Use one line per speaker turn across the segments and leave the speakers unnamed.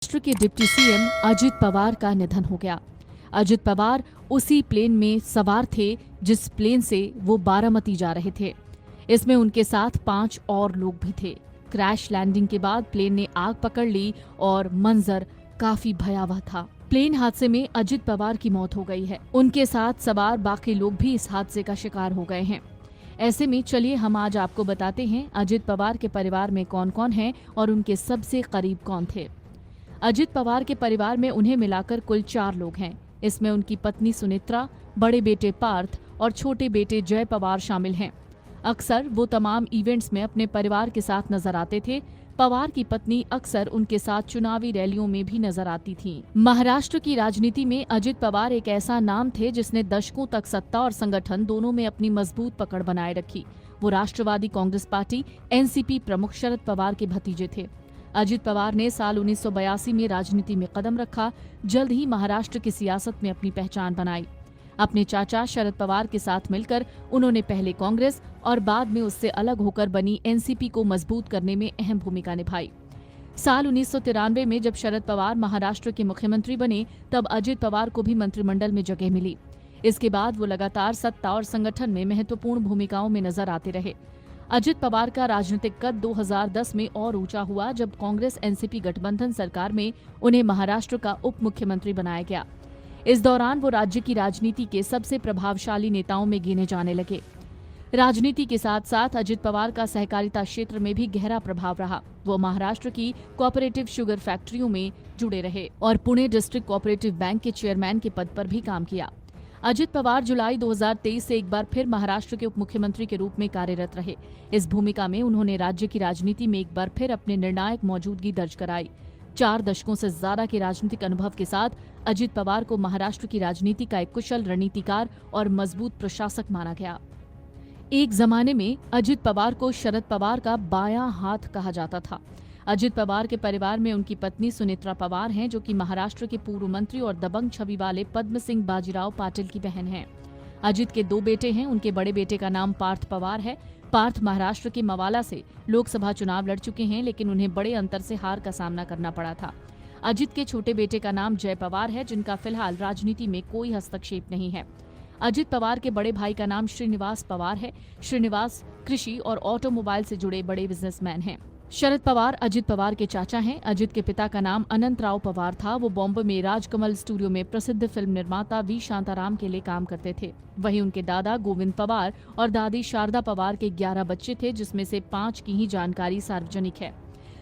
महाराष्ट्र के deputy CM Ajit Pawar का निधन हो गया। अजित पवार उसी प्लेन में सवार थे जिस प्लेन से वो बारामती जा रहे थे। इसमें उनके साथ 5 और लोग भी थे। क्रैश लैंडिंग के बाद प्लेन ने आग पकड़ ली और मंजर काफी भयावह था। प्लेन हादसे में अजित पवार की मौत हो गई है। उनके साथ सवार बाकी लोग भी इस हादसे का शिकार हो गए हैं। ऐसे में चलिए हम आज आपको बताते हैं अजित पवार के परिवार में कौन कौन है और उनके सबसे करीब कौन थे। अजित पवार के परिवार में उन्हें मिलाकर कुल 4 लोग हैं। इसमें उनकी पत्नी सुनित्रा, बड़े बेटे पार्थ और छोटे बेटे जय पवार शामिल हैं। अक्सर वो तमाम इवेंट्स में अपने परिवार के साथ नजर आते थे। पवार की पत्नी अक्सर उनके साथ चुनावी रैलियों में भी नजर आती थीं। महाराष्ट्र की राजनीति में अजित पवार एक ऐसा नाम थे जिसने दशकों तक सत्ता और संगठन दोनों में अपनी मजबूत पकड़ बनाए रखी। वो राष्ट्रवादी कांग्रेस पार्टी एनसीपी प्रमुख शरद पवार के भतीजे थे। अजित पवार ने साल 1982 में राजनीति में कदम रखा। जल्द ही महाराष्ट्र की सियासत में अपनी पहचान बनाई। अपने चाचा शरद पवार के साथ मिलकर उन्होंने पहले कांग्रेस और बाद में उससे अलग होकर बनी एनसीपी को मजबूत करने में अहम भूमिका निभाई। साल 1993 में जब शरद पवार महाराष्ट्र के मुख्यमंत्री बने तब अजित पवार को भी मंत्रिमंडल में जगह मिली। इसके बाद वो लगातार सत्ता और संगठन में महत्वपूर्ण भूमिकाओं में नजर आते रहे। अजित पवार का राजनीतिक कद 2010 में और ऊंचा हुआ जब कांग्रेस एनसीपी गठबंधन सरकार में उन्हें महाराष्ट्र का उप मुख्यमंत्री बनाया गया। इस दौरान वो राज्य की राजनीति के सबसे प्रभावशाली नेताओं में गिने जाने लगे। राजनीति के साथ साथ अजित पवार का सहकारिता क्षेत्र में भी गहरा प्रभाव रहा। वो महाराष्ट्र की कोऑपरेटिव शुगर फैक्ट्रियों में जुड़े रहे और पुणे डिस्ट्रिक्ट कोऑपरेटिव बैंक के चेयरमैन के पद पर भी काम किया। अजित पवार जुलाई 2023 से एक बार फिर महाराष्ट्र के उप मुख्यमंत्री के रूप में कार्यरत रहे। इस भूमिका में उन्होंने राज्य की राजनीति में एक बार फिर अपने निर्णायक मौजूदगी दर्ज कराई। 4 दशकों से ज्यादा के राजनीतिक अनुभव के साथ अजित पवार को महाराष्ट्र की राजनीति का एक कुशल रणनीतिकार और मजबूत प्रशासक माना गया। एक जमाने में अजित पवार को शरद पवार का बायां हाथ कहा जाता था। अजित पवार के परिवार में उनकी पत्नी सुनित्रा पवार हैं, जो कि महाराष्ट्र के पूर्व मंत्री और दबंग छवि वाले पद्म सिंह बाजीराव पाटिल की बहन हैं। अजित के 2 बेटे हैं। उनके बड़े बेटे का नाम पार्थ पवार है। पार्थ महाराष्ट्र के मवाला से लोकसभा चुनाव लड़ चुके हैं, लेकिन उन्हें बड़े अंतर से हार का सामना करना पड़ा था। अजित के छोटे बेटे का नाम जय पवार है, जिनका फिलहाल राजनीति में कोई हस्तक्षेप नहीं है। अजित पवार के बड़े भाई का नाम श्रीनिवास पवार है। श्रीनिवास कृषि और ऑटोमोबाइल से जुड़े बड़े बिजनेसमैन हैं। शरद पवार अजित पवार के चाचा हैं। अजित के पिता का नाम अनंत राव पवार था। वो बॉम्बे में राजकमल स्टूडियो में प्रसिद्ध फिल्म निर्माता वी शांताराम के लिए काम करते थे। वहीं उनके दादा गोविंद पवार और दादी शारदा पवार के 11 बच्चे थे, जिसमें से 5 की ही जानकारी सार्वजनिक है।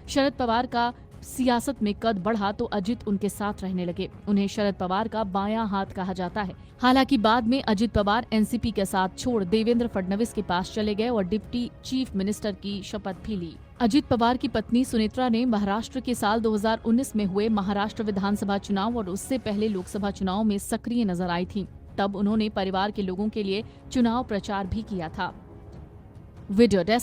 शरद पवार का सियासत में कद बढ़ा तो अजित उनके साथ रहने लगे। उन्हें शरद पवार का बायां हाथ कहा जाता है। हालांकि बाद में अजित पवार एनसीपी के साथ छोड़ देवेंद्र फडणवीस के पास चले गए और डिप्टी चीफ मिनिस्टर की शपथ भी ली। अजित पवार की पत्नी सुनित्रा ने महाराष्ट्र के साल 2019 में हुए महाराष्ट्र विधानसभा चुनाव और उससे पहले लोकसभा चुनाव में सक्रिय नजर आई थी। तब उन्होंने परिवार के लोगों के लिए चुनाव प्रचार भी किया था। Video desk.